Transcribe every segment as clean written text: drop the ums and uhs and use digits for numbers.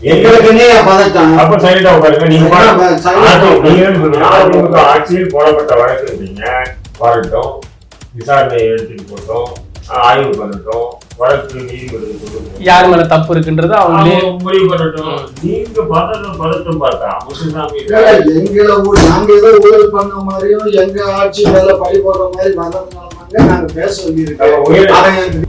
எங்களுக்குன்னே பதட்டம். அப்ப சைலண்டா உட்காருங்க. நீங்க ஆட்சியில் போடப்பட்ட வழக்கு இருந்தீங்க, வரட்டும், விசாரணை எடுத்துட்டு போட்டோம், ஆய்வு பண்ணட்டும், வழக்கு நீதிமன்றத்துக்கு கொடுக்கணும், யார் மேல தப்பு இருக்குன்றது அவங்களே முடிவு பண்ணட்டும். நீங்க பதட்டம் பார்த்தா முத்துசாமி நாங்க ஏதோ ஊழல் பண்ண மாதிரியும் எங்க ஆட்சி மேல பழி போடுற மாதிரி வந்ததுனால நாங்க பேச வேண்டியிருக்கோம்.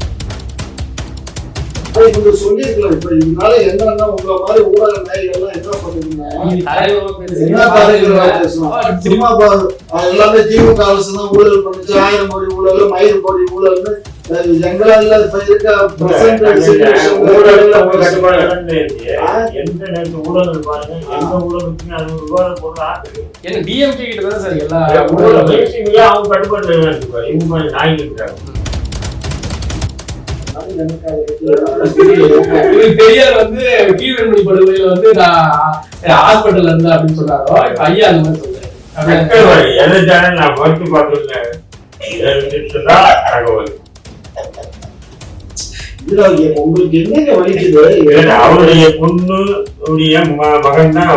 சொல்லிருக்கலாம். இப்ப இதனால என்னன்னா உங்களை மாதிரி ஊடக நாய்கள்லாம் என்ன பண்ணுவீங்க? சும்மா எல்லாமே திமுக அரசு தான் ஊழல் பண்ணுச்சு, 1000 கோடி ஊழல், 1000 கோடி ஊழல்னு எங்களால இப்ப இருக்க எந்த நேரத்து ஊழல் பாருங்க, எந்த ஊழலுக்குமே அது ஒரு விவாதம் போட்டு ஆகுது. டிஎம்கே கிட்ட தான் சார் எல்லா அவங்க கட்டுப்பாடு இவங்க நாய்க்கு இருக்காங்க. பெரியார் வந்து கீழ்வெண்மணி படுகொலையில வந்து ஹாஸ்பிட்டல்ல இருந்தா அப்படின்னு சொன்னாரோ, ஐயா அந்த மாதிரி சொல்றேன். நான் மறுத்து பார்த்தேன். உங்களுக்கு என்னங்க வலிக்குது? அவருடைய பொண்ணுடைய மகன் தான்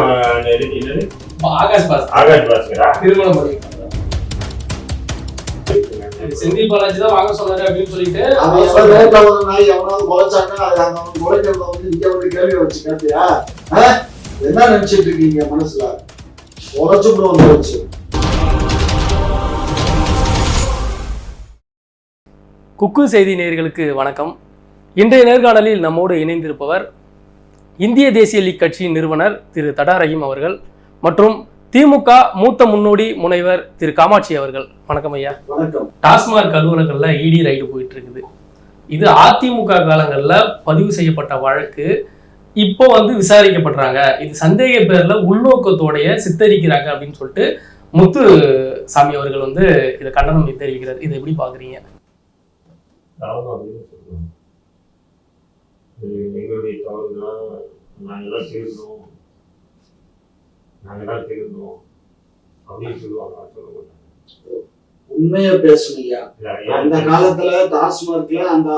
ஆகாஷ் பாஸ்கரா திருமணம் பண்ணி செந்தில் பாலாஜி தான் வாங்க சொன்னாரு அப்படின்னு சொல்லிட்டு என்ன நினைச்சிட்டு இருக்கீங்க மனசுல? குக்கு செய்தி நேயர்களுக்கு வணக்கம். இன்றைய நேர்காணலில் நம்மோடு இணைந்திருப்பவர் இந்திய தேசிய லீக் கட்சியின் நிறுவனர் திரு தடா ரஹீம் அவர்கள் மற்றும் திமுக மூத்த முன்னோடி முனைவர் திரு காமாட்சி அவர்கள். வணக்கம் ஐயா. வணக்கம். டாஸ்மாக் அலுவலகங்கள்ல இடி ரைடு போயிட்டு இருக்குது. இது அதிமுக காலங்கள்ல பதிவு செய்யப்பட்ட வழக்கு. இப்போ வந்து விசாரிக்கப்படுறாங்க. இது சந்தேக பேர்ல உள்நோக்கத்தோடைய சித்தரிக்கிறாங்க அப்படின்னு சொல்லிட்டு முத்து சாமி அவர்கள் வந்து இதை கண்டனம் தெரிவிக்கிறார். இதை எப்படி பாக்குறீங்க? எங்களுடைய தவறுதான், நாங்கள்தான் திருந்தோம், நாங்கள்தான் திருந்தோம் அப்படின்னு சொல்லுவாங்க. சொல்ல மாட்டாங்க. உண்மையா பேசுனீங்க. அந்த காலத்துல டாஸ்மார்க்ல அங்க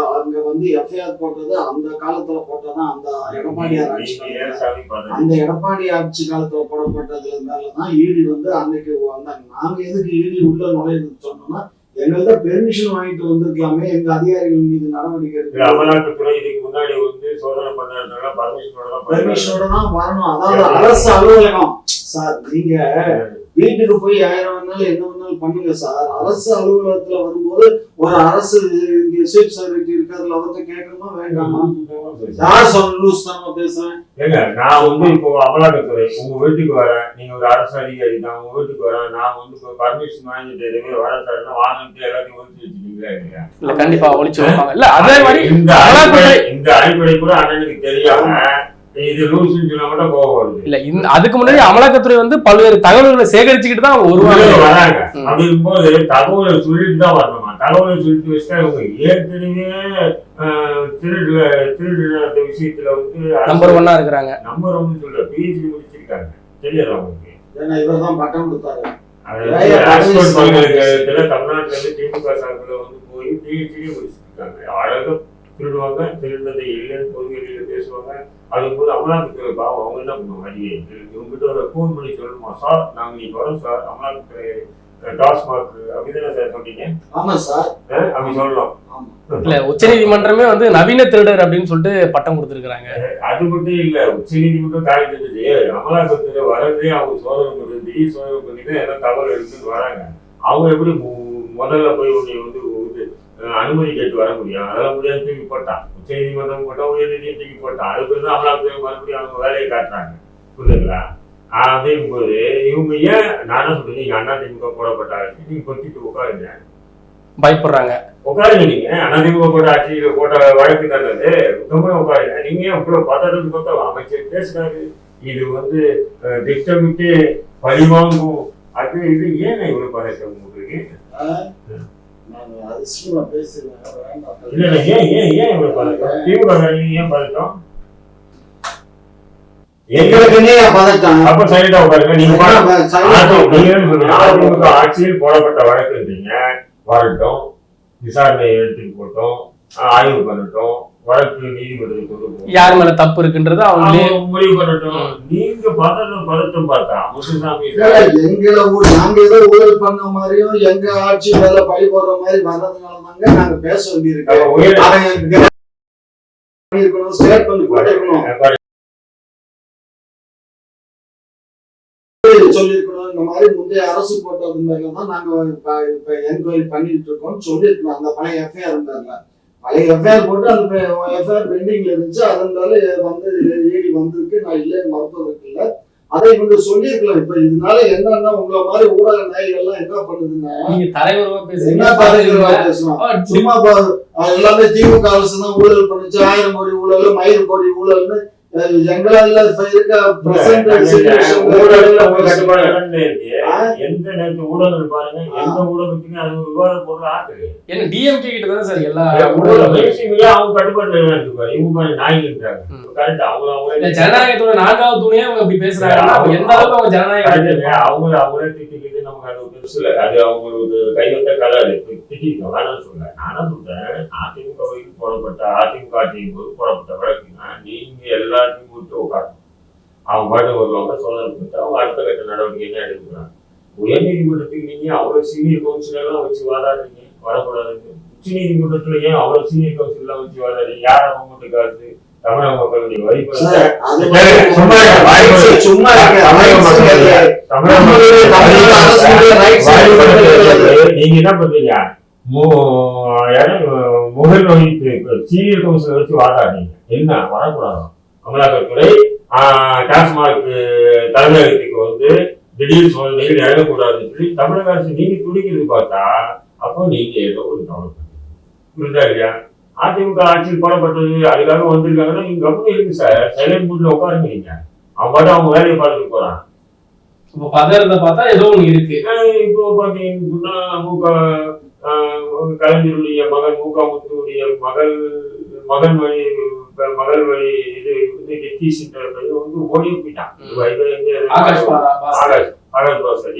வந்து எஃப்ஐஆர் போட்டது அந்த காலத்துல போட்டதான் அந்த எடப்பாடியார் ஆட்சி. அந்த எடப்பாடி ஆட்சி காலத்துல போடப்பட்டதுல மேலதான் ஈடி வந்து அன்னைக்கு வந்தாங்க. நாங்க எதுக்கு ஈடி உள்ள நுழையுது சொன்னோம்னா, எங்கள்கிட்ட பெர்மிஷன் வாங்கிட்டு வந்திருக்கலாமே, எங்க அதிகாரிகள் மீது நடவடிக்கை எடுக்க. அமலாக்கத்துறை இதுக்கு முன்னாடி வந்து சோதனை பண்ணாங்க, பெர்மிஷனோட தான் வரணும். அதாவது அரசு அலுவலகம் சார். நீங்க வீட்டுக்கு போய் 1000 வேணாலும் என்ன வேணாலும் பண்ணுங்க சார். அரசு அலுவலகத்துல வரும்போது ஒரு அரசு சீஃப் செக்ரட்டரி இருக்காதுல, அவர்கிட்ட கேட்கணுமா வேண்டாமா? யார் சொல்ல லூஸ் தானே பேசுறேன்? ஏங்க, நான் வந்து இப்போ அமலாக்கத்துறை உங்க வீட்டுக்கு வரேன், நீங்க ஒரு அரசு அதிகாரி தான், உங்க வீட்டுக்கு வரேன், நான் வந்து பர்மிஷன் வாங்கிட்டு எதுவுமே வர சார்னா வாங்கிட்டு எல்லாத்தையும் ஒழிச்சு வச்சுட்டீங்களா இல்லையா? இல்ல கண்டிப்பா ஒழிச்சு வைப்பாங்க. இல்ல அதே மாதிரி இந்த அடிப்படை கூட அண்ணனுக்கு தெரியாம இது ரூல்ஸ்னு சொன்னா மட்டும் கோவம் வருது. இல்ல அதுக்கு முன்னாடி அமலாக்கத்துறை வந்து பல்வேறு தகவல்களை சேகரிச்சுக்கிட்டு தான் வராங்க. அப்படி இருக்கும்போது தகவலை சொல்லிட்டு தான் வரணுமா? தகவலை சொல்லிட்டு வச்சுட்டா இவங்க ஏற்கனவே திருடு அந்த விஷயத்துல வந்து நம்பர் 1 இருக்கிறாங்க. நம்பர் 1 சொல்ற PhD முடிச்சிருக்காங்க. தெரியாது அவங்களுக்கு. ஏன்னா இவர்தான் பட்டம் கொடுத்தாரு. ஆக்ஸ்போர்ட் பல்கலைக்கழகத்துல தமிழ்நாட்டுல இருந்து திமுக சார்பில் வந்து போய் PhD முடிச்சிருக்காங்க. அழகா திருடுவாங்க, திருடுனதை இல்லைன்னு பொதுவெளியில பேசுவாங்க. அதுபோது அமலாக்கத்துறை பாவம் அவங்க என்ன பண்ணுவாங்க? அடியே இவங்ககிட்ட ஒரு ஃபோன் பண்ணி சொல்லணுமா? சார் நாங்க நீங்க வரோம் சார், அமலாக்கத்துறை டாஸ்மாக் அப்படிதானே சார் சொன்னீங்க? ஆமா சார் அப்படி சொல்லலாம். இல்ல உச்ச நீதிமன்றமே வந்து நவீன திருடர் அப்படின்னு சொல்லிட்டு பட்டம் கொடுத்துருக்காங்க. அது மட்டும் இல்ல, உச்ச நீதிமன்றம் காய் தெரிஞ்சு அமலாக்கத்துறை வரதே அவங்க சோதனை பண்ணுறது, திடீர் சோதனை பண்ணிட்டு எல்லாம் தகவல் எடுத்துன்னு வராங்க. அவங்க எப்படி முதல்ல போய் உன்னை வந்து அனுமதி கேட்டு வர முடியும்? அதெல்லாம் முடியாது, தூக்கி போட்டான். உச்ச நீதிமன்றம் போட்டா, உயர் நீதிமன்றம் தூக்கி போட்டான். அதுக்கு வந்து அமலாக்கத்துறை மறுபடியும் அவங்க வேலையை காட்டுறாங்க. புரியுதுங்களா? அப்படிங்கும்போது இவங்க ஏன் நானும் சொல்றேன், நீங்க அதிமுக போடப்பட்டாரு, நீங்க கொத்திட்டு உட்காருங்க. பயப்படுறாங்க. உட்காருங்க. நீங்க அதிமுக போட்ட ஆட்சியில போட்ட வழக்கு தானது, ரொம்ப உட்காருங்க. நீங்க இவ்வளவு பதறது பார்த்தா அமைச்சர் பேசுறாரு, இது வந்து திட்டமிட்டு பழிவாங்கும், அது இது ஏன் இவ்வளவு பதட்டம் உங்களுக்கு? இல்ல ஏன் ஏன் ஏன் இவ்வளவு பதட்டம்? திமுக ஏன் பதட்டம்? எங்களுக்குன்னே பதட்டம். அப்ப சைலண்டா உட்காருங்க. நீங்க அதிமுக ஆட்சியில் போடப்பட்ட வழக்கு இருந்தீங்க, வரட்டும், விசாரணை எடுத்துட்டு போட்டோம், ஆய்வு பண்ணட்டும், வழக்கு நீதிமன்றத்துக்கு கொண்டு போகும். யார் மேல தப்பு இருக்குன்றது அவங்களே முடிவு பண்ணட்டும். நீங்க பதட்டம் பார்த்தா முத்துசாமி நாங்க ஏதோ ஊழல் பண்ண மாதிரியும் எங்க ஆட்சி மேல பழி போடுற மாதிரி வர்றதுனாலதாங்க நாங்க பேச வேண்டியிருக்கோம். ஸ்டேட்மெண்ட் கொடுக்கணும், சொல்லிருக்கணும். இந்த மாதிரி முந்தைய அரசு போட்டது மேலதான் நாங்க இப்ப என்கொயரி பண்ணிட்டு இருக்கோம் சொல்லிருக்கணும். அந்த பழைய எஃப்ஐஆர் இருந்தாங்க, பழைய எஃப்ஐஆர் போட்டு அந்த எஃப்ஐஆர் பெண்டிங்ல இருந்துச்சு. அதனால வந்து ஈடி வந்திருக்கு, நான் இல்லைன்னு மறுப்பதற்கு இல்லை. அதை இவங்க சொல்லியிருக்கலாம். இப்ப இதனால என்னன்னா உங்களை மாதிரி ஊடக நாய்கள் எல்லாம் என்ன பண்ணுதுன்னா சும்மா எல்லாமே திமுக அரசு தான் ஊழல் பண்ணுச்சு, 1000 கோடி ஊழல், 1000 கோடி ஊழல்னு எங்களால இப்ப இருக்க எந்த நேரத்து ஊடகங்கள் பாருங்க, எந்த ஊடகத்துக்குமே அது ஒரு விவாத பொருள் ஆகுது. ஏன்னா டிஎம்கே கிட்ட தான் சார் எல்லா அவங்க கட்டுப்பாடு இருப்பாரு. இவங்க நாய்க்கிறாங்க கரெக்ட். அவங்க ஜனநாயகத்தோட 4வது தூணே அவங்க அப்படி பேசுறாங்க. எந்த அளவுக்கு அவங்க ஜனநாயகம் அவங்களே திட்டிக்கிட்டு நமக்கு அது பெருசு இல்லை. அது அவங்களுக்கு கைவந்த கலை திட்டிருக்கோம். வேணாம் சொல்ல நானும் சொல்றேன். அதிமுகவுக்கு போடப்பட்ட அதிமுக போது போடப்பட்ட வழக்குன்னா நீங்க எல்லாத்தையும் கூட்டு உட்காரணும். அவங்க பாட்டு வருவாங்க, சோதனை கொடுத்து அவங்க அடுத்த கட்ட நடவடிக்கை என்ன எடுக்கிறாங்க. உயர்நீதிமன்றத்துக்கு நீங்க அவ்வளவு சீனியர் கவுன்சில் எல்லாம் வச்சு வாதாடுறீங்க, வரக்கூடாதுன்னு. உச்ச நீதிமன்றத்துல ஏன் அவ்வளவு சீனியர் கவுன்சில் எல்லாம் வச்சு வாதாடுறீங்க? யார் அவங்க காசு தமிழக மக்களுடைய வரி நீங்க என்ன பண்றீங்க? முகல் வகித்து சீனியர் கவுன்சில் வச்சு வாதாடுறீங்க. என்ன வரக்கூடாது? அமலாக்கத்துறை டாஸ்மாக் தலைமையகத்துக்கு வந்து திடீர் சோதனைகள் இறங்கக்கூடாதுன்னு சொல்லி தமிழக அரசு நீங்க துடிக்கிறது பார்த்தா அப்போ நீங்க ஏதோ ஒரு கவலை புரியுதா இல்லையா? அதிமுக ஆட்சியில் போடப்பட்டது அதுக்காக வந்திருக்காங்கன்னா நீங்க கவனம் இருக்கு சார். சைலண்ட் மூட்ல உட்காருங்க. நீங்க அவங்க பாட்டு அவங்க வேலையை பார்த்துட்டு போறாங்க. இப்போ பதறத பார்த்தா ஏதோ ஒண்ணு இருக்கு. இப்போ பாத்தீங்கன்னா கலைஞருடைய மகன் முத்துடைய மகன் வழி இது வந்து நெத்திஸ் வந்து ஓடி போயிட்டான். ஆகாஷ் பாஸ்கர்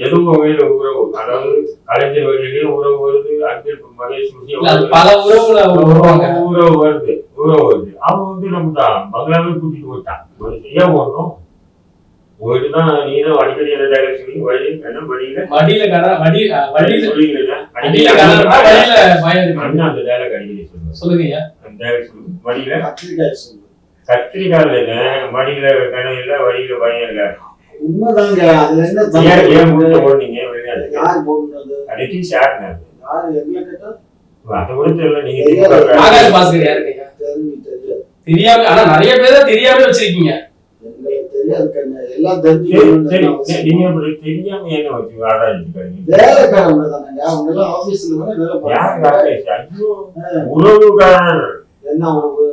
எதுவும் வகையில உறவு, அதாவது கலைஞர் வழியிலேயே உறவு வருது, அன்பில் மகேஷ் உறவு வருது. அவன் வந்து நம்ம பங்களாவே கூட்டிட்டு போயிட்டான். ஏன் ஓடணும்? ஓடிதான் நீதான் அடிக்கடி என்ன டைலாக் சொல்லி வழி என்ன வழியில சொல்லுங்க அந்த டைலாக் அடிக்கடி சொல்லுங்க. அந்த டைலாக் சொல்லுங்க. வழியில கத்திரிக்காய் இல்ல, மடியில கணம் இல்ல, வழியில பயம் இல்ல. உண்மைதாங்க. அதுல என்ன ஏன் முட்டை போடுறீங்க? யார் போடுறது? அடிக்கடி ஷார்ட்னா யாரு என்ன கேட்டா அதை கூட தெரியல. நீங்க ஆகாஷ் பாஸ்கர் யாருக்கு தெரியாம, ஆனா நிறைய பேரை தெரியாம வச்சிருக்கீங்க. எங்களுக்கு தெரியாது கண்ணு, எல்லாம் தெரிஞ்சு நீங்க அப்படி தெரியாம என்ன வச்சு வாடாடிட்டு வேலைக்காரங்க தானங்க. அவங்க எல்லாம் ஆபீஸ்ல தானே வேலை பார்க்கறாங்க. உறவுக்காரர் என்ன உறவு?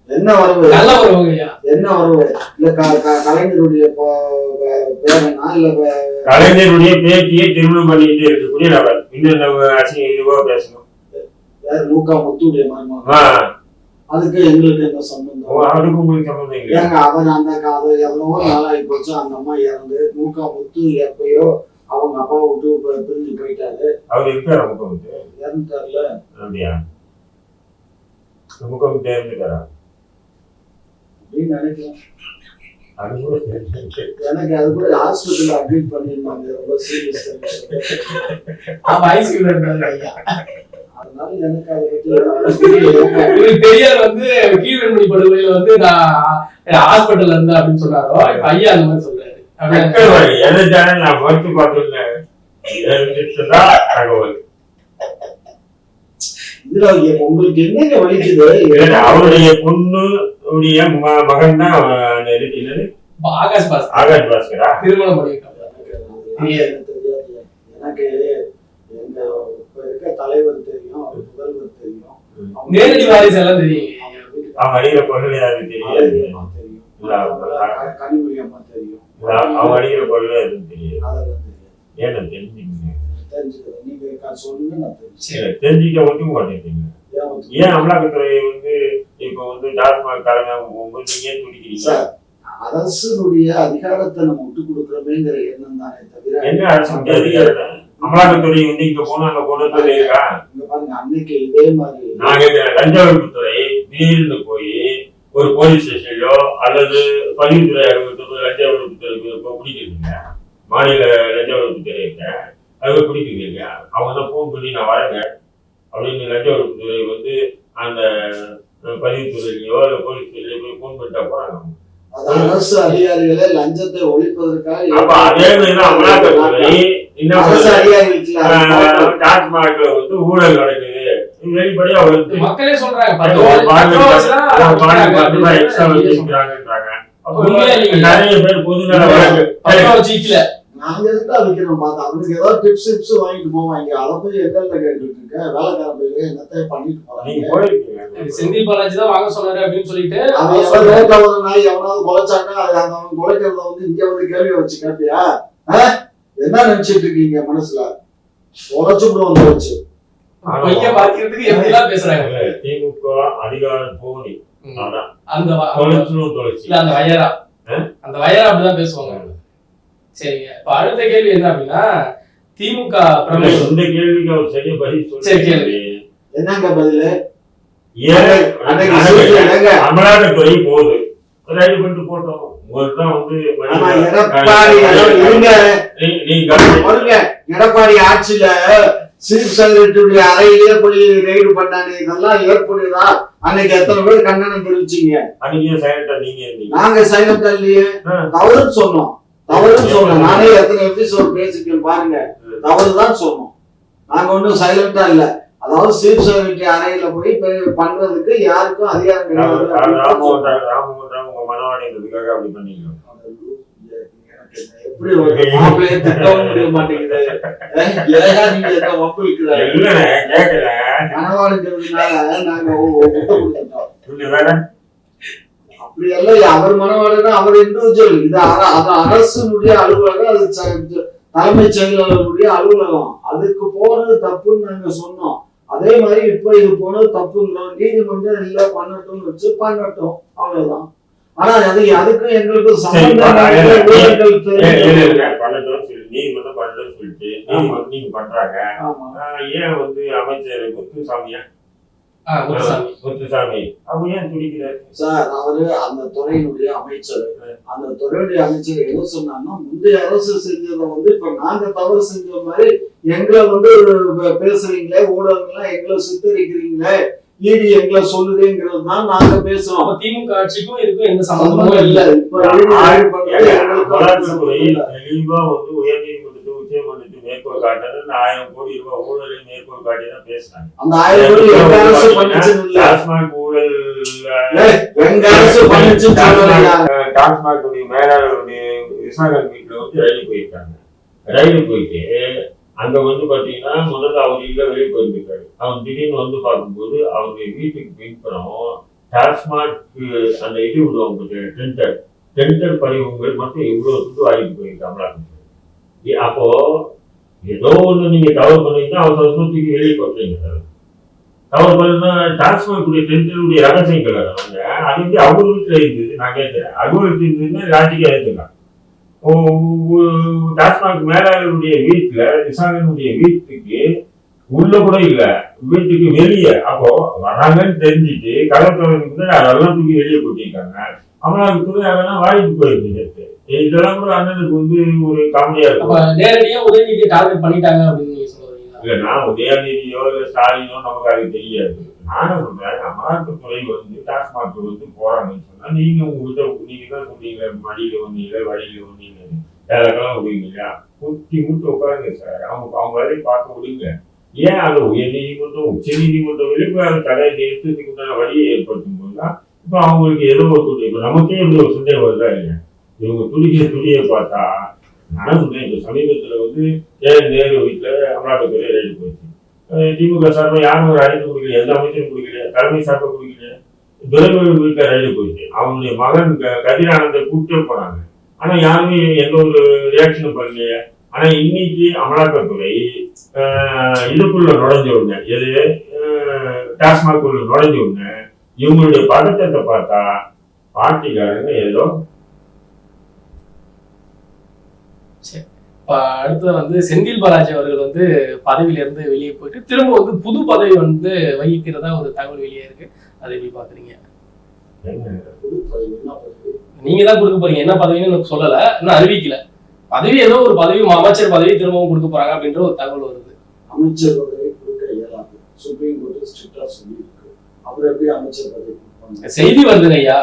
என்ன உறவு? நல்ல உறவுங்கய்யா. என்ன உறவு? இல்ல கலைஞருடைய பேரனா இல்ல கலைஞருடைய பேத்தியை திருமணம் பண்ணிட்டு இருக்கக்கூடிய நபர். இன்னும் இதுவா பேசணும். யாரு? முத்துடைய மருமகன். அதுக்கு எங்களுக்கு என்ன சம்பந்தம்? அதுக்கு உங்களுக்கு சம்பந்தம் இல்லை. அவன் அந்த அது எவ்வளவோ நாளாகி போச்சு. அந்த அம்மா இறந்து முத்து எப்பயோ அவங்க அப்பா விட்டு பிரிஞ்சு போயிட்டாரு. அவர் இருக்காரு முத்து இறந்துட்டாருல. அப்படியா? முத்து இறந்துட்டாரா அப்படின்னு நினைக்கிறேன். எனக்கு அது கூட ஹாஸ்பிட்டல் அட்மிட் பண்ணிருந்தாங்க. ரொம்ப சீரியஸ். அதனால எனக்கு அதை பத்தி பெரியார் வந்து கீழ்வெண்மணி படுகொலையில வந்து நான் ஹாஸ்பிட்டல்ல இருந்தேன் அப்படின்னு சொன்னாரோ, ஐயா அந்த மாதிரி சொல்றாரு. நான் மறுத்து பார்த்துருந்தேன். தகவல் இதுல உங்களுக்கு என்னங்க வலிக்குது? அவருடைய பொண்ணு மகன் தான் ஆகாஷ் பாஸ்கரா திருமணம் பண்ணிருக்காங்க. எனக்கு எங்க இப்ப இருக்க தலைவர் தெரியும், அவர் முதல்வர் தெரியும், நேரடி வாரிசு எல்லாம் தெரியும். அவங்க அடிக்கிற பொருள் யாருக்கு தெரியாது. கனிமொழி அம்மா தெரியும். அவங்க அடிக்கிற பொருள் யாருக்கு தெரியாது. அதெல்லாம் தெரியாது. ஏன்னா தெரிஞ்சுக்கீங்க. தெரிஞ்சுக்கிறேன். நீங்க சொல்லுங்க, நான் தெரிஞ்சு தெரிஞ்சுக்க ஒத்துக்க மாட்டேங்கிறீங்க. ஏன் அமலாக்கத்துறை வந்து இப்ப வந்து டாஸ்மாக் தலைமை நீங்க துடிக்கிறீங்க? அரசுடைய அதிகாரத்தை நம்ம விட்டு கொடுக்கிறோமேங்கிற எண்ணம் தானே தவிர என்ன அரசு அதிகாரத்தை அமலாக்கத்துறை வந்து இங்க போனா அங்க கொண்டு இருக்கா? இங்க பாருங்க, அன்னைக்கு இதே மாதிரி நான் கேட்கிறேன், லஞ்ச ஒழிப்புத்துறை திடீர்னு போய் ஒரு போலீஸ் ஸ்டேஷன்லயோ அல்லது பதிவுத்துறை அலுவலகத்துக்கு லஞ்ச ஒழிப்புத்துறை பிடிக்கிறீங்க, மாநில லஞ்ச ஒழிப்புத்துறை இருக்க அது பிடிக்கிறீங்க, அவங்க தான் போன் பண்ணி நான் வரேங்க அப்படின்னு லஞ்ச ஒழிப்புத்துறை வந்து அந்த பதிவுத்துறையிலையோ அல்ல போலீஸ் துறையிலையோ போய் போன் பண்ணிட்டா போறாங்க. அரசு அதிகாரிகளே லஞ்சத்தை ஒழிப்பதற்காக அதே மாதிரி அமலாக்கத்துறை அரசு அதிகாரிகள் டாஸ்மாக்ல வந்து ஊழல் நடக்குது வெளிப்படையா அவருக்கு மக்களே சொல்றாங்க. நிறைய பேர் பொதுநல வழக்கு நாங்க எதுக்கு அவைக்கிறோம் பார்த்தா அவனுக்கு ஏதாவது டிப்ஸ் வாங்கிட்டு போவாங்க. அதை போய் எங்கள்ல கேட்டுட்டு இருக்க வேலைக்கார போய் என்னத்தையும் பண்ணிட்டு போறாங்க. செந்தில் பாலாஜி தான் வாங்க சொன்னாரு அப்படின்னு சொல்லிட்டு எவனாவது குலைச்சாங்க, அவன் குலைக்கிறத வந்து இங்க வந்து கேள்வி வச்சு கேட்டியா? என்ன நினைச்சிட்டு இருக்கீங்க மனசுல? உழைச்சு விடுவோம் வச்சு பாக்கிறதுக்கு எப்படி எல்லாம் பேசுறாங்க. திமுக அதிகார போனி அந்த வயரா அப்படிதான் பேசுவாங்க. சரிங்க, இப்ப அடுத்த கேள்வி என்ன அப்படின்னா, திமுக இந்த கேள்விக்கு அவர் சரியா பதில் சொல்லி என்னங்க பதில்? அமலாக்கத்துறை போகுது ரைடு பண்ணிட்டு போட்டோம். எடப்பாடி ஆட்சியில சீஃப் செக்ரட்டரி அறையிலேயே போய் ரைடு பண்ணானே, இதெல்லாம் ஏற்படுதா? அன்னைக்கு எத்தனை பேர் கண்டனம் தெரிவிச்சீங்க? நாங்க சைலண்டா இல்லையே, தவறுன்னு சொன்னோம். நானே எத்தனை எபிசோட் பேசிக்கேன் பாருங்க, தவறுதான் சொன்னோம். நாங்க ஒன்றும் சைலண்டா இல்ல. அதாவது சீஃப் செக்ரட்டரி அறையில போய் பண்றதுக்கு யாருக்கும் அதிகாரம் கிடையாது. எப்படி ஒரு மாப்பிள்ளையே திட்டவும் முடிய மாட்டேங்குது. மனவாளுங்கிறதுனால நாங்க அப்படி எல்லாம் அவர் மனவாளுன்னா அவர் இண்டிவிஜுவல். இது அரசுடைய அலுவலகம், அது தலைமைச் செயலாளருடைய அலுவலகம். அதுக்கு போனது தப்புன்னு நாங்க சொன்னோம். அதே மாதிரி இப்ப இது போனது தப்புங்கிறோம். நீதிமன்றம் இல்ல பண்ணட்டும் வச்சு பண்ணட்டும், அவ்வளவுதான். ஆனா அதுக்கு எங்களுக்கு சம்பந்தம் பண்றாங்க. ஏன் வந்து அமைச்சர் முத்துசாமி அவங்க ஏன் துடிக்கிறாரு சார்? அவரு அந்த துறையினுடைய அமைச்சர். அந்த துறையுடைய அமைச்சர் என்ன சொன்னாங்கன்னா, முந்தைய அரசு செஞ்சதை வந்து இப்ப நாங்க தவறு செஞ்ச மாதிரி எங்களை வந்து பேசுறீங்களே, ஊடகங்கள்லாம் எங்களை சித்தரிக்கிறீங்களே, ஈடி எங்களை சொல்லுதுங்கிறது தான் நாங்க பேசுறோம். திமுக ஆட்சிக்கும் இதுக்கும் எந்த சம்பந்தமும் இல்ல. தெளிவா வந்து உயர்நீதிமன்றத்தை உச்சநீதிமன்றத்தை மேற்கோள் காட்டுறது 1000 கோடி ரூபாய் ஊழலை மேற்கோள் காட்டி தான் பேசுறாங்க. அந்த 1000 கோடி டாஸ்மாக் ஊழல் டாஸ்மாக் மேலாளருடைய விசாகன் வீட்டுல வந்து ரயில் போயிருக்காங்க. ரயில் போயிட்டு அங்க வந்து பாத்தீங்கன்னா முதல்ல அவர் இல்ல வெளியே போயிருக்காரு. அவன் திடீர்னு வந்து பார்க்கும்போது அவருடைய வீட்டுக்கு பின்புறம் டாஸ்மாக் அந்த இது விடுவாங்க டெண்டர் பதிவுகள் மட்டும் இவ்வளவு துட்டு வாங்கிட்டு போயிருக்காங்களா? அப்போ ஏதோ ஒண்ணு நீங்க தவறு பண்ணீங்கன்னா அவசர தூக்கி வெளியே போட்டுறீங்க. தவறு பண்ணா டாஸ்மாக் டெண்டருடைய ரகசியங்கள் அது வந்து அவங்க வீட்டுல இருந்தது. நான் கேட்கிறேன், அலுவலகத்தில் இருந்ததுன்னா லாஜிக்கா எடுத்துக்கலாம். டாஸ்மாக் மேலாளருடைய வீட்டுல விசாகனுடைய வீட்டுக்கு உள்ள கூட இல்ல, வீட்டுக்கு வெளியே. அப்போ வராங்கன்னு தெரிஞ்சுட்டு கடற்கரை அதெல்லாம் தூக்கி வெளியே போட்டிருக்காங்க. அமலாக்கத்துறை அதெல்லாம் வாங்கிட்டு போயிருக்கு. இதெல்லாம் கூட அண்ணனுக்கு வந்து ஒரு காமெடியா இருக்கும். நேரடியா உதயநிதியை டார்கெட் பண்ணிட்டாங்க அப்படின்னு சொல்றீங்க? இல்லைன்னா உதயநிதியோ இல்ல ஸ்டாலினோ நமக்கு அது தெரியாது. நானும் சொல்றேன், அமலாக்கத்துறை வந்து டாஸ்மாக் வந்து போறாங்கன்னு சொன்னா நீங்க உங்ககிட்ட நீங்க தான் சொன்னீங்க, மடியில ஒண்ணீங்க வழியில ஒண்ணீங்க வேலைக்கெல்லாம் விடுவீங்க இல்லையா? குத்தி முட்டு உட்காருங்க சார், அவங்க வேலையை பார்க்க விடுங்க. ஏன் அது உயர்நீதிமன்றம் உச்ச நீதிமன்றம் வரைக்கும் தடை நிறுத்தத்துக்கு உண்டான வழியை ஏற்படுத்தும் போதுதான் இப்ப அவங்களுக்கு ஏதோ ஒரு துணி. இப்ப நமக்கே இப்படி ஒரு சந்தேகம் வருதா இல்லையா? இவங்க துணியை பார்த்தா நான் சொன்னேன், இப்ப சமீபத்துல வந்து நேரு வீட்டுல அமலாக்கத்துறை ரைடு போயிடுச்சு. திமுக சார்பாக யாரும் ஒரு அறிக்கை கொடுக்கல, எந்த அமைச்சரும் கொடுக்கல, தலைமை சார்பாக கொடுக்கல. துரைமுருகன் வீட்டுல ரைடு போயிடுச்சு. அவங்களுடைய மகன் கதிரானந்தை கூப்பிட்டே போனாங்க. ஆனா யாருமே எந்த ஒரு ரியாக்ஷனும் பண்ணலையே. ஆனா இன்னைக்கு அமலாக்கத்துறை இதுக்குள்ள நுழைஞ்ச உடனே, எது டாஸ்மாக் உள்ள நுழைஞ்ச உடனே இவங்களுடைய பதட்டத்தை பார்த்தா பார்ட்டிக்காரங்க ஏதோ அடுத்தது வந்து செந்தில் பாலாஜி அவர்கள் வந்து பதவியிலிருந்து வெளியே போயிட்டு திரும்ப வந்து புது பதவி வந்து வகிக்கிறதா ஒரு தகவல் வெளியே இருக்கு. அதை எப்படி பாக்குறீங்க? நீங்க தான் கொடுக்க போறீங்க, என்ன பதவின்னு எனக்கு சொல்லல, இன்னும் அறிவிக்கல. பதவி ஏதோ ஒரு பதவி, அமைச்சர் பதவி திரும்பவும் கொடுக்க போறாங்க அப்படின்ற ஒரு தகவல் வருது. அமைச்சர் பதவி கொடுக்க இயலாது, சுப்ரீம் கோர்ட் ஸ்ட்ரிக்டா சொல்லியிருக்கு. அப்புறம் எப்படி அமைச்சர் பதவி கொடுப்பாங்க? செய்தி வருதுங்க ஐயா.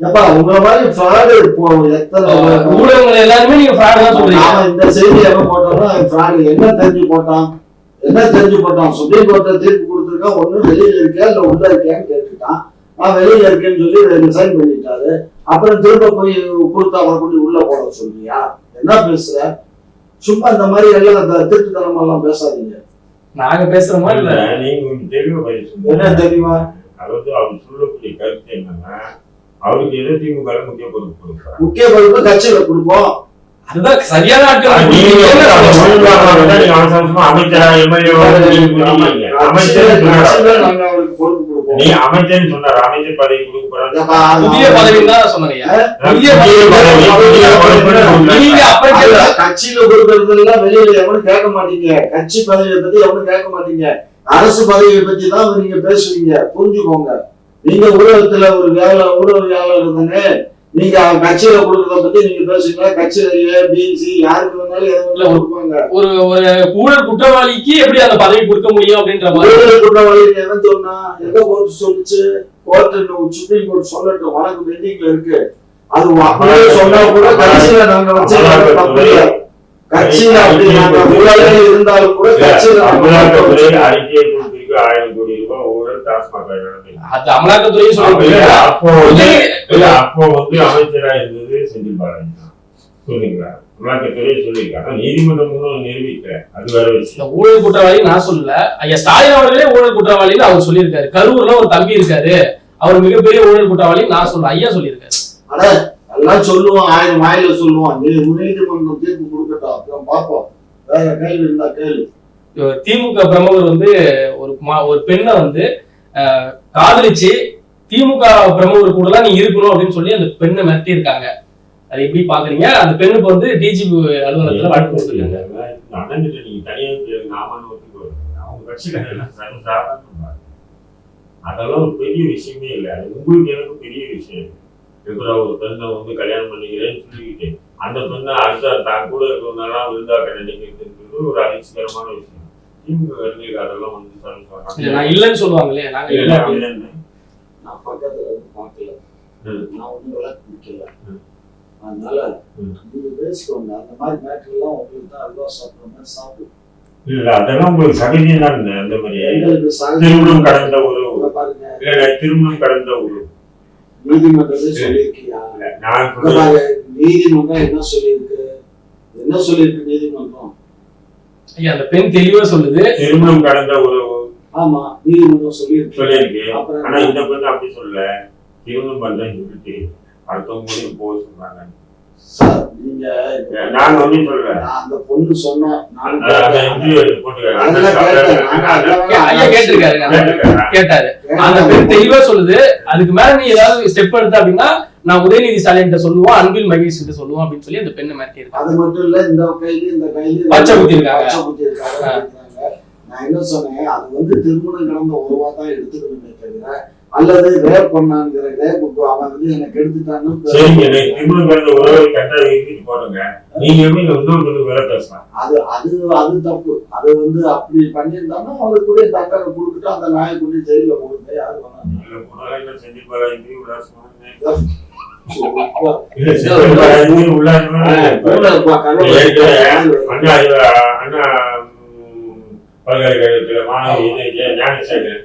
ஏப்பா உங்களை மாதிரி ஃப்ராடு இப்போ எத்தனை ஊடகங்கள் எல்லாருமே நீங்க ஃப்ராட் தான் சொல்றீங்க. இந்த செய்தி எவன் போட்டாலும் ஃப்ராடு. என்ன தெரிஞ்சு போட்டான்? சுப்ரீம் கோர்ட்ல தீர்ப்பு கொடுத்துருக்கான், ஒண்ணு வெளியில இருக்கியா இல்ல உள்ள இருக்கியான்னு கேட்டுட்டான். நான் வெளியில இருக்கேன்னு சொல்லி ரிசைன் பண்ணிட்டாரு. அப்புறம் திரும்ப போய் கொடுத்தா அவரை கொண்டு உள்ள போட சொல்றியா? என்ன பேசுற? சும்மா இந்த மாதிரி எல்லாம் திருட்டுத்தனமா எல்லாம் பேசாதீங்க. நாங்க பேசுற மாதிரி இல்ல, நீங்க தெளிவா என்ன தெரியுமா? அதாவது அவர் சொல்லக்கூடிய கருத்து என்னன்னா, அவருக்கு எது திமுக முக்கிய பொறுப்பு கொடுக்குறாங்க, முக்கிய பொறுப்பு கட்சியில கொடுப்போம். அதுதான் சரியான ஆட்கள். அமைச்சரா எம்எல்ஏ நீ அமைச்சர் சொன்னார், அமைச்சர் பதவி கொடுக்க போறாங்க, புதிய பதவி தான் சொன்னாங்க. கட்சியில கொடுக்கறது எல்லாம் வெளியில எவனும் கேட்க மாட்டீங்க. கட்சி பதவியை பத்தி எவனும் கேட்க மாட்டீங்க. அரசு பதவியை பத்தி தான் நீங்க பேசுவீங்க, புரிஞ்சுக்கோங்க. நீங்க ஊடகத்துல ஒரு ஊடகவியாளர் தானே, நீங்க கட்சியில கொடுக்கறத பத்தி நீங்க பேசுவீங்களா? கட்சியில ஏபிசி யாருக்கு வேணாலும் எதை கொடுப்பாங்க. ஒரு ஊழல் குற்றவாளிக்கு எப்படி அந்த பதவி கொடுக்க முடியும் அப்படின்ற மாதிரி. ஊழல் குற்றவாளி என்ன சொன்னா, எந்த கோர்ட் சொல்லிச்சு? கோர்ட் சுப்ரீம் கோர்ட் சொல்லட்டும், வழக்கு பெண்டிங்ல இருக்கு. அது அப்படியே சொன்னா கூட கட்சியில நாங்க வச்சு கட்சியில அப்படி நாங்க ஊழலே இருந்தாலும் கூட கட்சியில அறிக்கையை கொடுத்திருக்கு 1000 கோடி ரூபாய் ஊழல் டாஸ்மாக் அது அமலாக்கத்துறையும் சொல்லுங்க. அப்போ வந்து அமைச்சரா இருந்தது செந்தில் பாலாஜி தான் சொல்லுங்களா? அமலாக்கத்துறை சொல்லியிருக்காங்க, நீதிமன்றம் நிரூபிக்கிறேன், அது வேற விஷயம். ஊழல் குற்றவாளி நான் சொல்லல, ஐயா ஸ்டாலின் அவர்களே ஊழல் குற்றவாளின்னு அவர் சொல்லியிருக்காரு. கரூர்ல ஒரு தம்பி இருக்காரு, அவர் மிகப்பெரிய ஊழல் குற்றவாளி நான் சொல்றேன், ஐயா சொல்லியிருக்காரு. எல்லாம் சொல்லுவோம், 1000 வாயில சொல்லுவோம். நீதிமன்றம் தீர்ப்பு கொடுக்கட்டும், அப்புறம் பார்ப்போம். வேற கேள்வி இருந்தா கேள்வி. திமுக பிரமுகர் வந்து ஒரு பெண்ணை வந்து காதலிச்சு திமுக பிரமுகர் கூட நீ இருக்கணும் அப்படின்னு சொல்லி அந்த பெண்ணை மிரட்டி இருக்காங்க. அதை எப்படி பாக்குறீங்க? அந்த பெண்ணுக்கு வந்து டிஜிபி அலுவலகத்துல வழக்கு கொடுத்துருக்காங்க. நீங்க தனியாக அவங்க கட்சிக்காரங்க அதெல்லாம் ஒரு பெரிய விஷயமே இல்லை. அது உங்களுக்கு எனக்கு பெரிய விஷயம். எப்படா ஒரு பெண்ணை வந்து கல்யாணம் பண்ணிக்கிறேன்னு சொல்லிக்கிட்டு அந்த பெண்ணை அடுத்த தான் கூட இருக்கிறதுனால விருதாக நினைக்கிறது ஒரு அதிர்ச்சிகரமான விஷயம். திமுக அதெல்லாம் வந்து நான் இல்லைன்னு சொல்லுவாங்களே, நாங்க இல்லைன்னு நான் பக்கத்துல வந்து பார்க்கல, நான் ஒன்றும் விளக்கு பிடிக்கல. அதனால நீங்க பேசிக்கோங்க. அந்த மாதிரி மேட்டர் எல்லாம் உங்களுக்கு தான் அல்வா சாப்பிட்ற மாதிரி சாப்பிடும். இல்ல அதெல்லாம் உங்களுக்கு சகஜம் தான். அந்த மாதிரி திருமணம் கடந்த ஒரு திருமணம் கடந்த ஒரு நீதிமன்றத்தை சொல்லியிருக்கியா? நீதிமன்றம் என்ன சொல்லியிருக்கு? நீதிமன்றம் அந்த பெண் தெளிவா சொல்லுது, திருமணம் கடந்த ஒரு ஆமா நீதிமன்றம் சொல்லியிருக்கு. ஆனா இந்த பெண் அப்படி சொல்லல, திருமணம் பண்றேன்னு சொல்லிட்டு அடுத்தவங்க போக சொல்றாங்க. நான் ஒண்ணு சொல்றேன், அந்த பொண்ணு சொன்னா கேட்டாரு. அந்த பெண் தெளிவா சொல்லுது, அதுக்கு மேல நீ ஏதாவது ஸ்டெப் எடுத்த அப்படின்னா நான் உதயநிதி ஸ்டாலின் சொல்லுவோம், அன்பில் மகேஷ் கிட்ட சொல்லுவோம் அப்படின்னு சொல்லி அந்த பெண்ணை மிரட்டி இருக்கு. அது மட்டும் இல்ல, இந்த கையில பச்சை குத்தி இருக்காங்க. நான் என்ன சொன்னேன், அது வந்து திருமணம் கடந்த உறவா தான் எடுத்துக்கணுமே தவிர, அல்லது ரேப் பண்ணாங்கிற ரேப்புக்கு அவன் வந்து எனக்கு எடுத்துட்டான்னு திருமணம் கடந்த உறவை கட்டாயம் போடுங்க. நீங்க எப்படி இன்னொரு வேலை பேசலாம்? அது தப்பு. அது வந்து அப்படி பண்ணியிருந்தாங்கன்னா அவருக்குரிய தண்டனை கொடுத்துட்டு அந்த நாயை கொண்டு ஜெயில போடுங்க. யாரு பல்கலைக்கழகத்துல மாணவி ஞானசேகரன்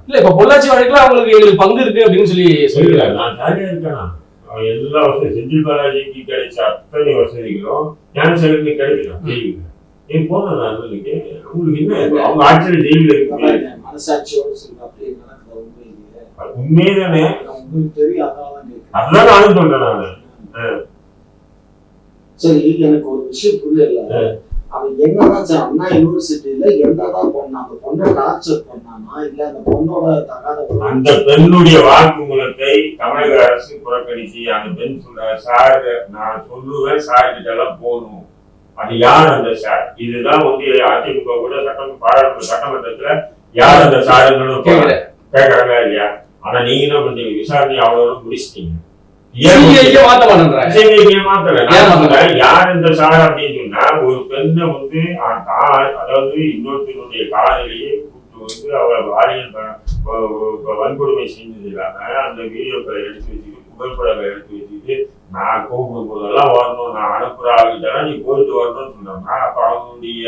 இல்ல இப்ப பொள்ளாச்சி வழக்குல அவங்களுக்கு எங்களுக்கு பங்கு இருக்கு அப்படின்னு சொல்லிக்கிறாங்க. நான் ஜாலியா இருக்கேன். எல்லா வசதி செந்தில் பாலாஜிக்கு கிடைச்ச அத்தனை வசதிகளும் ஞானசேகருக்கு கிடைக்கலாம். ஏன் போன அவங்களுக்கு என்ன அவங்க ஆட்சியில் ஜெயில இருக்கு. மனசாட்சியோட உண்மைதானே தெரியும். அதான் நானும் சொல்றேன். நானு சரி, எனக்கு ஒரு விஷயம் புரியல. அவன் என்னதான் அண்ணா யூனிவர்சிட்டியில என்னதான் பண்ணான்? அந்த பொண்ணை டார்ச்சர் பண்ணானா இல்ல அந்த பொண்ணோட தகாத அந்த பெண்ணுடைய வாக்குமூலத்தை தமிழக அரசு புறக்கணிச்சு அந்த பெண் சொல்ற சார் நான் சொல்லுவேன், சார் கிட்ட எல்லாம் போகணும் அது யார் அந்த சார்? இதுதான் வந்து அதிமுக கூட சட்டமன்றத்துல யார் அந்த சாருன்னு கேட்கறாங்க இல்லையா? ஆனா நீங்க என்ன பண்றீங்க? விசாரணை அவ்வளவு முடிச்சிட்டீங்க. யார் இந்த சார் அப்படின்னு சொன்னா, ஒரு பெண்ணை வந்து அதாவது இன்னொருத்தருடைய காலையிலேயே கூப்பிட்டு வந்து அவளை பாலியல் வன்கொடுமை செஞ்சது இல்லாம அந்த வீடியோக்களை எடுத்து வச்சுட்டு புகைப்படங்களை எடுத்து வச்சுட்டு நான் கூப்பிடும் போதெல்லாம் வரணும், நான் அனுப்புற ஆளுகிட்டா நீ போயிட்டு வரணும்னு சொன்னாங்கன்னா அப்ப அவங்களுடைய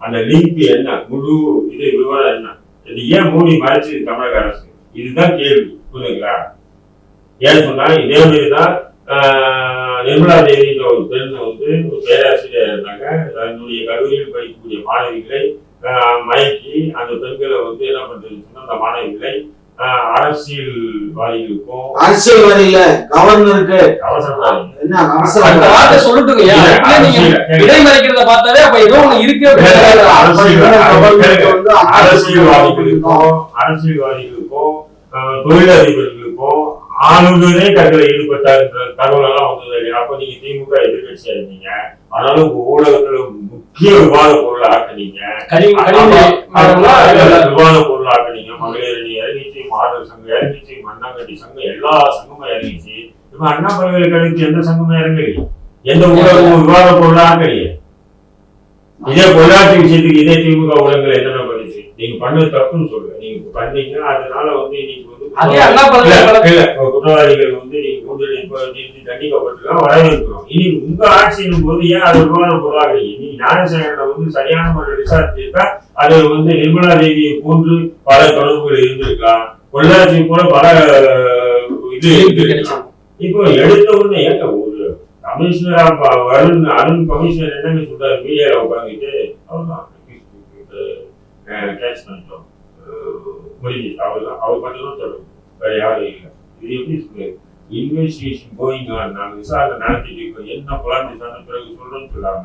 அந்த லிங்க் என்ன, முழு இது விவரம் என்ன, இது ஏன் மூடி மறைச்சு தமிழக அரசு? இதுதான் கேள்வி. புரியுதுங்களா? ஏன்னு சொன்னா இதே மாதிரிதான் நிர்மலா தேவின்ற ஒரு பெண் வந்து ஒரு பேராசிரியர் இருந்தாங்க. தன்னுடைய கல்லூரியில் படிக்கக்கூடிய மாணவிகளை மயக்கி அந்த பெண்களை வந்து என்ன பண்றதுன்னு சொன்னா அந்த மாணவிகளை அரசியல்வாதிகளுக்கும் அரசியல்வாதியில கவர்னருக்கு அரசியல்வாதிகளுக்கும் தொழிலதிபர்களுக்கும் ஆளுநரே தங்களை ஈடுபட்டாருன்ற தகவல் எல்லாம் வந்தது இல்லையா? அப்ப நீங்க திமுக எதிர்கட்சியா இருந்தீங்க, ஆனாலும் உங்க ஊடகத்துல முக்கிய விவாத பொருள் ஆக்குனீங்க, விவாத பொருள் ஆக்குனீங்க. மகளிர் அணி இறங்கிச்சு, மாதர் சங்கம் இறங்கிச்சு, மண்ணாங்கட்டி சங்கம், எல்லா சங்கமும் இறங்கிச்சு. இப்ப அண்ணா பல்கலைக்கழகத்துக்கு எந்த சங்கமும் இறங்கலையே, எந்த ஊடகமும் விவாத பொருள் ஆக்கலையே. இதே பொள்ளாச்சி விஷயத்துக்கு இதே திமுக ஊடகங்கள் என்னென்ன பண்ணிச்சு? நீங்க பண்ணது தப்புன்னு சொல்லுங்க. நீங்க பண்ணீங்க, அதனால வந்து இன்னைக்கு வந்து குற்றவாளிகள் வந்து நீங்க கூட்டணி தண்டிக்கப்பட்டிருக்கா, வரவேற்கிறோம். இனி உங்க ஆட்சியின் போது ஏன் அது விவாத பொருளாகிறீங்க? நீ ஞானசேகரனை வந்து சரியான முறையில் விசாரிச்சிருக்கா, அது வந்து நிர்மலா தேவியை போன்று பல தொடர்புகள் இருந்திருக்கலாம், பொள்ளாச்சி போல பல இது இருந்திருக்கலாம். இப்போ எடுத்த உடனே ஏங்க ஒரு கமிஷனரா அருண் கமிஷனர் என்னன்னு சொல்றாரு? மீடியால உட்காந்துட்டு அவர்தான் கேட்ச் பண்ணிட்டோம், முடிஞ்சு அவர்தான், அவர் மட்டும்தான் தொடரும், வேற யாரும் இல்லை. இது எப்படி சொல்லுது? இன்வெஸ்டிகேஷன் கோயிங் ஆன், நாங்கள் விசாரணை நடத்திட்டு இருக்கோம், என்ன புலன் விசாரணை பிறகு சொல்றோம்னு சொல்லாம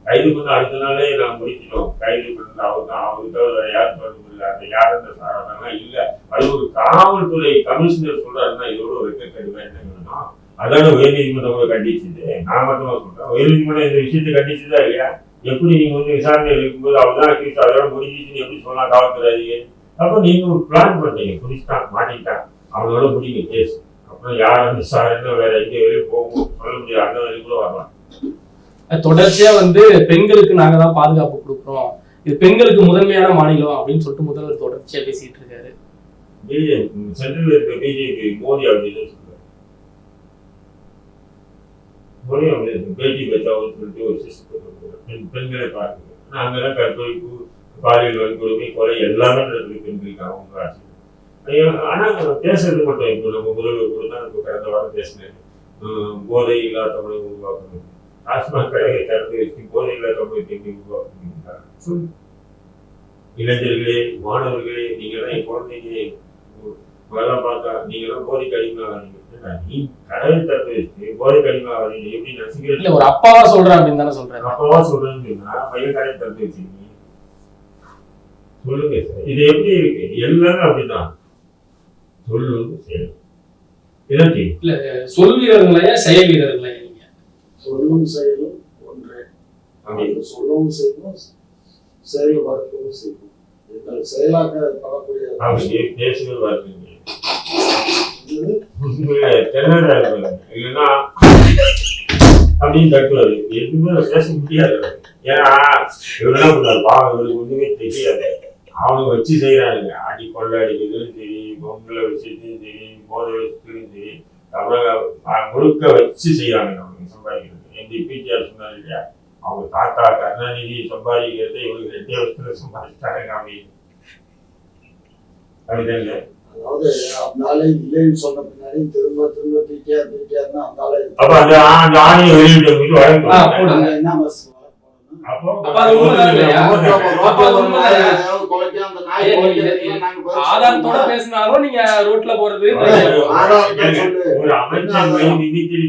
கைது பண்ண அடுத்த நாளே நான் முடிச்சிட்டோம், கைது பண்ணல அவர் தான், அவருக்கு வேற யாரும் தொடர்பு இல்லை, அந்த யார் அந்த சாராதான் இல்லை. அது ஒரு காவல்துறை கமிஷனர் சொல்றாருன்னா இதோட ஒரு வெட்டக்கடி வேண்டாம். அதான உயர்நீதிமன்றம் கண்டிச்சது. நான் மட்டுமா சொல்றேன், உயர்நீதிமன்றம் இந்த விஷயத்தை கண்டிச்சுதா இல்லையா? எப்படி நீங்க வந்து விசாரணையில் இருக்கும்போது அவர்தான் அக்யூஸ், அதோட முடிஞ்சிச்சுன்னு எப்படி சொல்லலாம் காவல்துறை? அப்போ நீங்க ஒரு பிளான் பண்றீங்க, புரிச்சுட்டான் மாட்டிட்டான், அவனோட முடிங்க கேஸ். அப்புறம் யார் அந்த விசாரணை வேற எங்க வரையும் போகும் சொல்ல முடியாது, அந்த வரையும் கூட வரலாம். தொடர்ச்சியா வந்து பெண்களுக்கு நாங்க தான் பாதுகாப்பு கொடுக்குறோம், இது பெண்களுக்கு முதன்மையான மாநிலம் அப்படின்னு சொல்லிட்டு முதல்வர் தொடர்ச்சியா பேசிட்டு இருக்காரு. சென்ட்ரல் இருக்க பிஜேபி மோடி அப்படின்னு சொல்றாரு. மோடி அப்படின்னு பேட்டி பச்சாவுன்னு சொல்லிட்டு ஒரு சிஸ்டம் பெண்களை பார்க்குது. ஆனா அங்கெல்லாம் கற்பழிப்பு, பாலியல் வன்கொடுமை, கொலை எல்லாமே நடக்குது பெண்களுக்கு அவங்க ஆட்சி. ஆனா பேசுறது மட்டும் இப்போ நம்ம முதல்வர் கூட தான் இப்போ கடந்த வாரம் பேசினேன், போதை இல்லா தமிழகம் உருவாக்கணும், டாஸ்மாக் கடையை திறந்து வச்சு போதை இல்லா தமிழகத்தை உருவாக்கணும். இளைஞர்களே, மாணவர்களே, நீங்கெல்லாம் என் குழந்தைங்க அதெல்லாம் பார்த்தா நீங்கெல்லாம் போதைக்கு அடிமையாகாதீங்க. நீ கடை திறந்து வச்சு போதைக்கு அடிமையாகாதீங்க எப்படி நசிக்கிறேன் ஒரு அப்பாவா சொல்றேன் அப்படின்னு தானே சொல்றேன். அப்பாவா சொல்றேன்னு சொன்னா பையன் கடை திறந்து வச்சிருக்கீங்க சொல்லுங்க சார், இது எப்படி இருக்கு? எல்லாமே அப்படிதான், சொல்லுங்க செயல். இல்ல சொல் வீரர்களையா செயல் வீரர்களையா? நீங்க சொல்லும் செயலும் ஒன்றே, சொல்லவும் செய்வோம், செயல் வளர்க்கவும் செய்வோம். செயலாக்க படக்கூடிய பேசுவது வரீங்க இல்லைன்னா அப்படின்னு தட்டுவாரு, எதுவுமே பேச முடியாது. ஏன்னா இவரெல்லாம் பண்ணாரு பாவம், இவருக்கு ஒண்ணுமே தெரியாது. அவனுக்கு வச்சு செய்யறானுங்க, அடி கொள்ள அடிக்கிறதும் சரி, பொங்கலை வச்சுட்டும் சரி, போதை வச்சுட்டும் சரி, தமிழக முழுக்க வச்சு செய்யறானுங்க அவனுக்கு சம்பாதிக்கிறது. எந்த பிடிஆர் சொன்னாரு இல்லையா, அவங்க தாத்தா கருணாநிதி சம்பாதிக்கிறத இவங்களுக்கு 2 வருஷத்துல சம்பாதிச்சாங்க அப்படின்னு. அப்படிதாங்க. அதாவது அந்த ஆளே இல்லைன்னு சொன்ன பின்னாடி திரும்ப திரும்ப பிடிஆர்னா அந்த ஆளே அப்ப அந்த ஆணையை வெளியிட்டு என்ன பஸ் ஆதாரத்தோட பேசினாலும் நீங்க ரோட்ல போறது ஒரு அமைச்சர்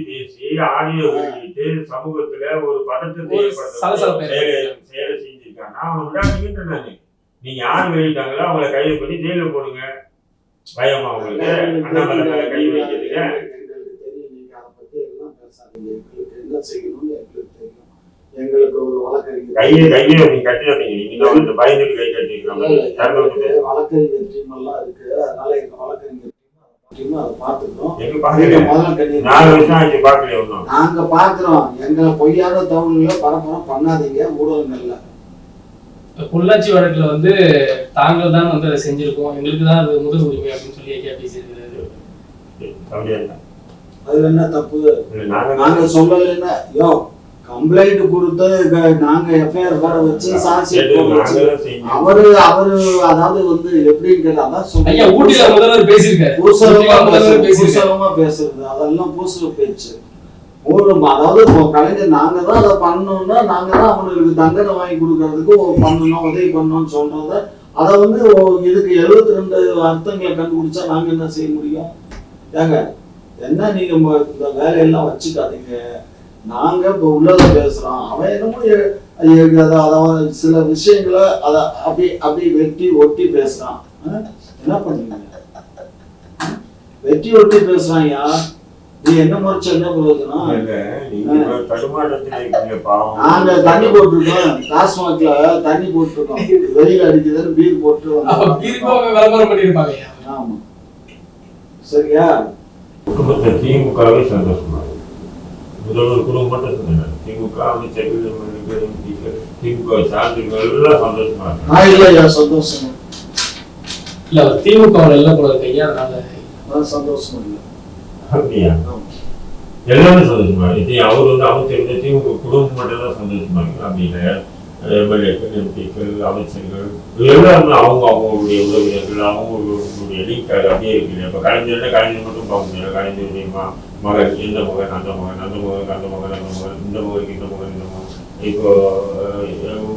பேசி ஆடியோ வெளியிட்டு சமூகத்துல ஒரு பதற்றத்தை செயலை செஞ்சிருக்காங்க. அவங்க விடாதீங்கன்னு நானு, நீங்க யார் வெளியிட்டாங்களோ அவங்களை கைது பண்ணி ஜெயில போடுங்க. பயமா அவங்களுக்கு அண்ணாமலை மேல கை வைக்கிறதுங்க. நீங்க அதை பத்தி எல்லாம் பேசாதீங்க, எங்களுக்கு என்ன செய்யணும்னு எங்களுக்கு தெரியும். எங்களுக்கு ஒரு வழக்கறிஞர் நீங்க கட்டி வந்தீங்க, நீங்க இந்த பயந்துட்டு கை கட்டிருக்காங்க. வழக்கறிஞர் டீம் எல்லாம் இருக்கு, அதனால எங்க வழக்கறிஞர் டீம் அதை பார்த்துக்கிறோம். நாங்க பாக்குறோம், எங்களை பொய்யான தகவல்களை பரப்புறம் பண்ணாதீங்க ஊடகங்கள்ல. பொள்ளாச்சி வழக்குல வந்து தாங்கள் தான் வந்து அதை செஞ்சிருக்கோம், எங்களுக்கு தான் அது முதல் உரிமை அப்படின்னு சொல்லி ஐயா பேசியிருக்கிறாரு. அது என்ன தப்பு? நாங்க சொல்லலைன்னா யோ கம்ப்ளைண்ட் கொடுத்து நாங்க எஃப்ஐஆர் போட வச்சு சாட்சியம் போட வச்சு அவரு அதாவது வந்து எப்படின்னு கேட்டா அதான் சொல்றேன், ஊட்டில முதல்வர் பேசியிருக்காரு, பூசலமா பேசுறது அதெல்லாம் பூசல பேச்சு. அதாவது கலைஞர் நாங்க தான் அதை பண்ணோம்னா நாங்க தான் அவனுக்கு தண்டனை வாங்கி கொடுக்கறதுக்கு பண்ணணும் உதவி பண்ணணும்னு சொல்றத அதை வந்து இதுக்கு 72 அர்த்தங்களை கண்டுபிடிச்சா நாங்க என்ன செய்ய முடியும்? ஏங்க என்ன நீங்க இந்த வேலையெல்லாம் வச்சுக்காதீங்க. நாங்க இப்ப உள்ளத பேசுறோம், அவன் என்னமோ அதாவது சில விஷயங்களை அதை அப்படி வெட்டி ஒட்டி பேசுறான். என்ன பண்ணீங்க? வெட்டி ஒட்டி பேசுறான். யார் நீ என்ன முறைச்சு என்ன பிரயோஜனம்? நாங்க தண்ணி போட்டிருக்கோம், டாஸ்மாக்ல தண்ணி போட்டிருக்கோம், வெயில் அடிக்குதுன்னு பீர் போட்டு விளம்பரம் பண்ணிருப்பாங்க. ஆமா சரியா? குடும்பத்தை திமுகவே சந்தோஷமா முதல்வர் குடும்பம் திமுக அமைச்சர்கள் திமுக சார்ந்தவர்கள் எல்லாம் சந்தோஷமா இருக்காங்க. இல்லையா சந்தோஷம் இல்ல, திமுக எல்லாம் கூட கையா, அதனால சந்தோஷம் இல்லை. அப்படியா? எல்லாமே சந்தோஷமா இருக்கு. அவர் வந்து அமைச்சர்கள் திமுக குடும்பம் மட்டும் தான் சந்தோஷமா இருக்கு. அப்படின்னு எம்எல்ஏக்கள், எம்பிக்கள், அமைச்சர்கள் எல்லாருமே அவங்களுடைய உறவினர்கள் அவங்களுடைய லிங்க் அப்படியே இருக்கு. இப்போ கலைஞர்னா கலைஞர் மட்டும் பார்க்க முடியாது. கலைஞருடைய மகன், எந்த மகன், அந்த மகன், அந்த மகனுக்கு அந்த மகன், அந்த மகன், இந்த மகனுக்கு இந்த மகன், இந்த மகன். இப்போ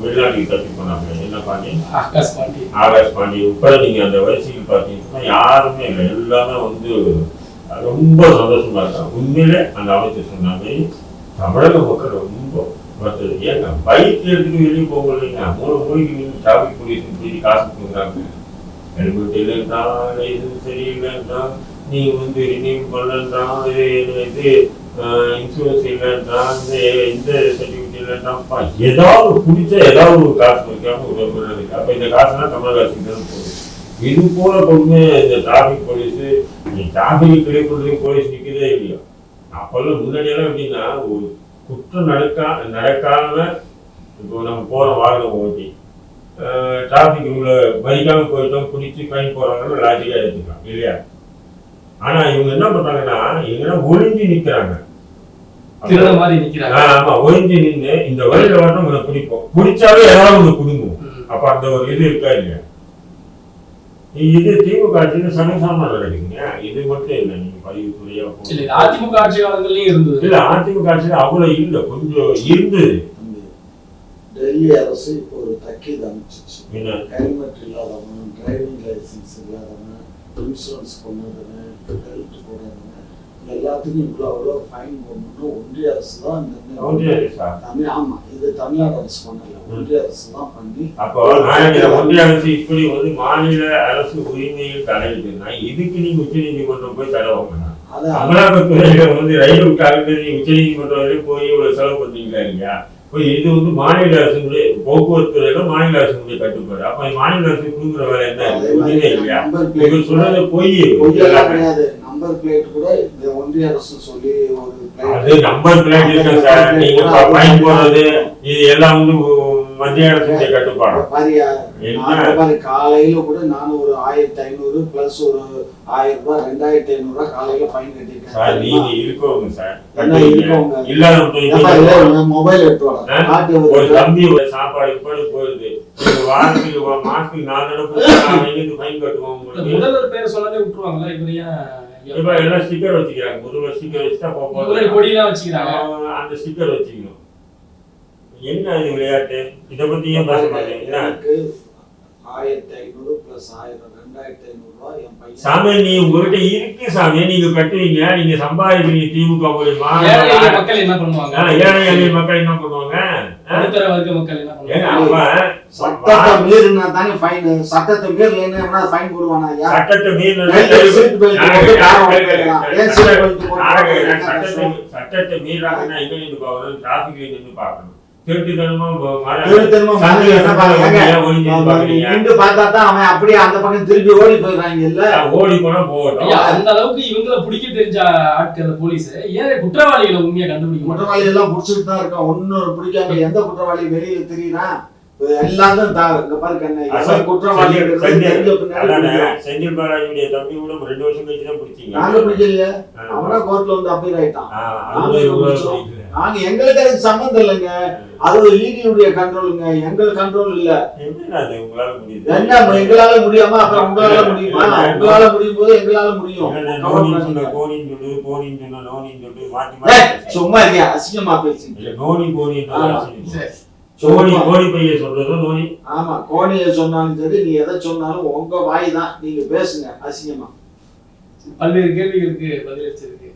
வெளிநாட்டுக்கு தப்பி போனாங்க, என்ன பாண்டி, ஆகாஷ் பாண்டி உட்பட நீங்க அந்த வரிசையில் பார்த்தீங்கன்னா யாருமே இல்லை, எல்லாமே வந்து ரொம்ப சந்தோஷமா இருக்காங்க. உண்மையிலே அந்த அமைச்சர் சொன்ன மாதிரி தமிழக மக்கள் ரொம்ப மற்றது. ஏங்க பைக் எடுத்துட்டு வெளியே போக இல்லைங்க, 3 மணிக்கு நீங்கள் டிராஃபிக் போலீஸ்னு சொல்லி காசு கொடுக்குறாங்க. ஹெல்மெட் இல்லைன்னா, லைசன்ஸ் சரியில்லைன்னா, நீங்கள் வந்து ரினியூ பண்ணலன்றான், இது இன்சூரன்ஸ் இல்லைன்றா, இந்த சர்டிஃபிகேட் இல்லைன்னாப்பா ஏதாவது பிடிச்சா ஏதாவது ஒரு காசு வைக்காம ஒரு இருக்கு. அப்போ இந்த காசுலாம் தமிழக அரசுக்கு தான் போகுது. இது போல பொண்ணு இந்த டிராஃபிக் போலீஸு, நீ டிராஃபிக் கிளியர் பண்ணுறதுக்கு போலீஸ் நிற்கிறதே இல்லையா? அப்போல்லாம் முன்னாடியெல்லாம் எப்படின்னா ஒரு குற்றம் நடக்காம இப்போ நம்ம போகிறோம் வாகனம் ஓட்டி டிராஃபிக் ரூலை மதிக்காமல் போயிட்டோம், பிடிச்சி ஃபைன் போகிறாங்கன்னு லாஜிக்காக எடுத்துக்கலாம் இல்லையா? ஆனால் இவங்க என்ன பண்ணுறாங்கன்னா இவங்கன்னா ஒளிஞ்சு நிற்கிறாங்க. ஆமா, ஒளிஞ்சு நின்று இந்த வழியில மட்டும் உங்களை பிடிப்போம், பிடிச்சாவே ஏதாவது ஒன்று குடும்பம். அப்போ அந்த ஒரு இது இருக்கா இல்லையா? இது திமுக ஆட்சியில் சமசமா நடக்குதுங்க. இது மட்டும் இல்லை, நீங்க பதிவுத்துறையா அதிமுக ஆட்சி காலங்கள்லயும் இருந்தது இல்ல. அதிமுக ஆட்சியில் அவ்வளவு இல்லை, கொஞ்சம் இருந்தது. டெல்லி அரசு இப்போ ஒரு தக்கீது அமைச்சிச்சு. ஹெல்மெட் இல்லாதவன், டிரைவிங் லைசன்ஸ் இல்லாதவன், இன்சூரன்ஸ் பண்ணாதவன், ஹெல்த் போடாதவன் எல்லாத்துக்கும் இவ்வளோ ஃபைன் போடணும்னு ஒன்றிய அரசு தான் ஆமா, இது தமிழ்நாடு அரசு பண்ணல, ஒன்றிய அரசு தான் பண்ணி. அப்போ ஒன்றிய அரசு இப்படி வந்து மாநில அரசு உரிமையில் தலையிடுதுன்னா இதுக்கு நீங்க உச்ச நீதிமன்றம் போய் தடை வாங்கணும். அமலாக்கத்துறையில வந்து ரயில் விட்டாங்க, நீங்க உச்ச நீதிமன்றம் வரையும் போய் இவ்வளவு செலவு பண்ணீங்களா இல்லையா? இது வந்து மாநில அரசுடைய போக்குவரத்து துறையில மாநில அரசுடைய கட்டுப்பாடு. அப்ப மாநில அரசு கொடுக்குற வேலை என்ன இல்லையா? இவர் சொல்றது பொய் கிடையாது. நம்பர் பிளேட் கூட இந்த ஒன்றிய அரசு சொல்லி ஒரு அது நம்பர் பிளேட் இருக்கு சார். நீங்க ஃபைன் போடுறது இது எல்லாம் வந்து மத்திய அரசுடைய கட்டுப்பாடு. காலையில கூட நான் ஒரு 1500 பிளஸ் ஒரு 1000 ரூபாய் 2500 காலையில ஃபைன் கட்டிருக்கேன் சார். நீங்க இருக்கவங்க சார், இல்லாத மொபைல் எடுத்து ஒரு தம்பி ஒரு சாப்பாடு இப்படி போயிருது, வாரத்துக்கு மாசத்துக்கு 4 தடவை ஃபைன் கட்டுவோம். முதல்வர் பேர் சொன்னதே விட்டுருவாங்களா? இப்ப எல்லாம் ஸ்டிக்கர் வச்சுக்கிறாங்க. முதல்வர் ஸ்டிக்கர் வச்சுட்டா கொடியெல்லாம் வச்சுக்கிறாங்க. அந்த ஸ்டிக்கர் வச்சுக்கணும். என்ன இது விளையாட்டு? இதை பத்தி ஏன் பேச மாட்டேங்க? 1500 பிளஸ் 1000 2500 ரூபாய் என் பையன். சாமி நீ உங்ககிட்ட இருக்கு சாமி, நீங்க கட்டுவீங்க, நீங்க சம்பாதிக்கிறீங்க திமுக மூலியமா. மக்கள் என்ன பண்ணுவாங்க? ஏழை எளிய மக்கள் என்ன பண்ணுவாங்க? நடுத்தர வர்க்க மக்கள் என்ன பண்ணுவாங்க? சட்டத்தை மீறினா தானே ஃபைன். சட்டத்தை மீறலைன்னா ஃபைன் போடுவானா? சட்டத்தை மீறினா சட்டத்தை மீறாங்கன்னா எங்க நின்று பார்க்கணும்? டிராபிக்ல நின்று பார்க்கணும். திருட்டுத்தனமா திருத்தனமா மனதில் என்ன பாருங்க நின்று பார்த்தா தான் அவன் அப்படியே அந்த பக்கம் திருப்பி ஓடி போயிடுறாங்க இல்ல. ஓடி போனா போகட்டும். அந்த அளவுக்கு இவங்களை பிடிக்க தெரிஞ்ச ஆட்கள் போலீஸ் ஏன் குற்றவாளிகளை உண்மையா கண்டுபிடிக்க குற்றவாளி எல்லாம் பிடிச்சிட்டு தான் இருக்கான். ஒன்னும் பிடிக்காம எந்த குற்றவாளி வெளியில தெரியுதா எல்லாரும் இங்க பாரு கண்ணு குற்றவாளி செந்தில் பாலாஜியுடைய தம்பி கூட 2 வருஷம் கழிச்சு தான் பிடிச்சீங்க. நாங்க பிடிக்கலையே, அவனா கோர்ட்ல வந்து அப்பீல் ஆயிட்டான். நாங்க எங்களுக்கு அதுக்கு சம்பந்தம் இல்லைங்க, அது ஈடியுடைய கண்ட்ரோலுங்க, எங்களுக்கு கண்ட்ரோல் இல்ல. உங்களால முடியுது என்ன எங்களால முடியாம அப்புறம் உங்களால முடியுமா? உங்களால முடியும் போது எங்களால முடியும். சும்மா இருக்கியா அசிங்கமா பேசி ஆமா கோணிய சொன்னாலும் சரி, நீ எதை சொன்னாலும் உங்க வாய் தான், நீங்க பேசுங்க அசிங்கமா. பல்வேறு கேள்விகளுக்கு பதிலளிச்சிருக்கு.